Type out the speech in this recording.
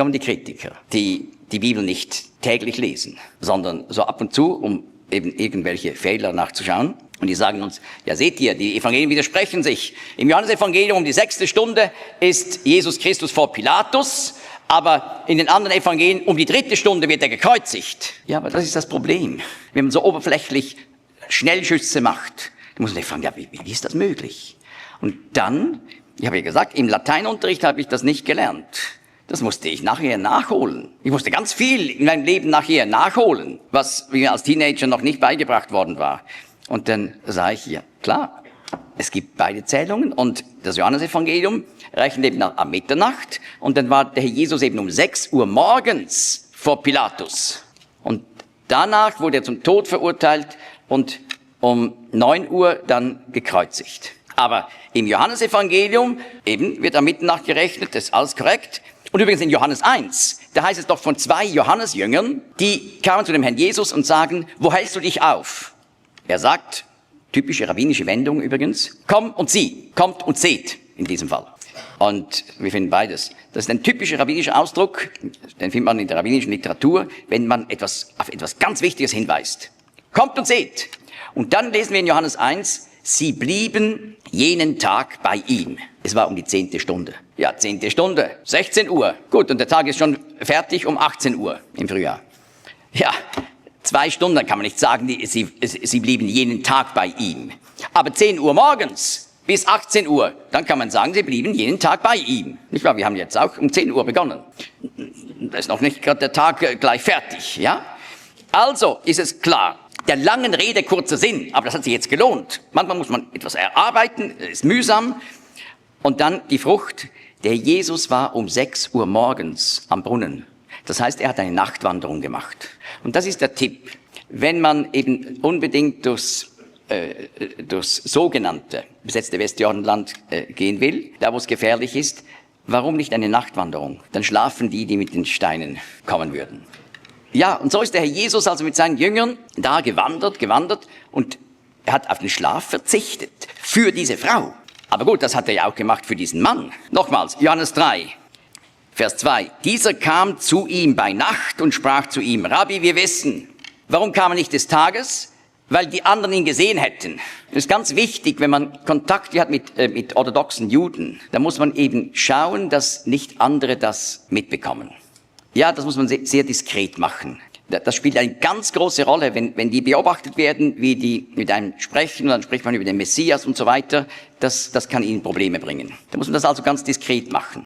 kommen die Kritiker, die die Bibel nicht täglich lesen, sondern so ab und zu, um eben irgendwelche Fehler nachzuschauen. Und die sagen uns, ja seht ihr, die Evangelien widersprechen sich. Im Johannesevangelium um die 6. Stunde ist Jesus Christus vor Pilatus, aber in den anderen Evangelien um die 3. Stunde wird er gekreuzigt. Ja, aber das ist das Problem. Wenn man so oberflächlich Schnellschüsse macht, dann muss man sich fragen, ja, wie ist das möglich? Und dann, ich habe ja gesagt, im Lateinunterricht habe ich das nicht gelernt. Das musste ich nachher nachholen. Ich musste ganz viel in meinem Leben nachher nachholen, was mir als Teenager noch nicht beigebracht worden war. Und dann sage ich, ja klar, es gibt beide Zählungen und das Johannesevangelium rechnet eben am Mitternacht und dann war der Herr Jesus eben um 6 Uhr morgens vor Pilatus. Und danach wurde er zum Tod verurteilt und um 9 Uhr dann gekreuzigt. Aber im Johannesevangelium eben wird am Mitternacht gerechnet, das ist alles korrekt. Und übrigens in Johannes 1, da heißt es doch von 2 Johannesjüngern, die kamen zu dem Herrn Jesus und sagen, wo hältst du dich auf? Er sagt, typische rabbinische Wendung übrigens, komm und sieh, kommt und seht in diesem Fall. Und wir finden beides. Das ist ein typischer rabbinischer Ausdruck, den findet man in der rabbinischen Literatur, wenn man auf etwas ganz Wichtiges hinweist. Kommt und seht. Und dann lesen wir in Johannes 1, sie blieben jenen Tag bei ihm. Es war um die 10. Stunde. Ja, 10. Stunde, 16 Uhr. Gut, und der Tag ist schon fertig um 18 Uhr im Frühjahr. Ja, 2 Stunden, dann kann man nicht sagen, sie blieben jenen Tag bei ihm. Aber 10 Uhr morgens bis 18 Uhr, dann kann man sagen, sie blieben jeden Tag bei ihm. Nicht wahr? Wir haben jetzt auch um 10 Uhr begonnen. Da ist noch nicht gerade der Tag gleich fertig, ja? Also ist es klar, der langen Rede kurzer Sinn, aber das hat sich jetzt gelohnt. Manchmal muss man etwas erarbeiten, ist mühsam. Und dann die Frucht. Der Jesus war um 6 Uhr morgens am Brunnen. Das heißt, er hat eine Nachtwanderung gemacht. Und das ist der Tipp. Wenn man eben unbedingt durchs sogenannte besetzte Westjordanland gehen will, da wo es gefährlich ist, warum nicht eine Nachtwanderung? Dann schlafen die mit den Steinen kommen würden. Ja, und so ist der Herr Jesus also mit seinen Jüngern da gewandert und er hat auf den Schlaf verzichtet für diese Frau. Aber gut, das hat er ja auch gemacht für diesen Mann. Nochmals, Johannes 3, Vers 2. Dieser kam zu ihm bei Nacht und sprach zu ihm, Rabbi, wir wissen. Warum kam er nicht des Tages? Weil die anderen ihn gesehen hätten. Das ist ganz wichtig, wenn man Kontakt hat mit orthodoxen Juden. Da muss man eben schauen, dass nicht andere das mitbekommen. Ja, das muss man sehr diskret machen. Das spielt eine ganz große Rolle, wenn die beobachtet werden, wie die mit einem sprechen, und dann spricht man über den Messias und so weiter. Das kann ihnen Probleme bringen. Da muss man das also ganz diskret machen.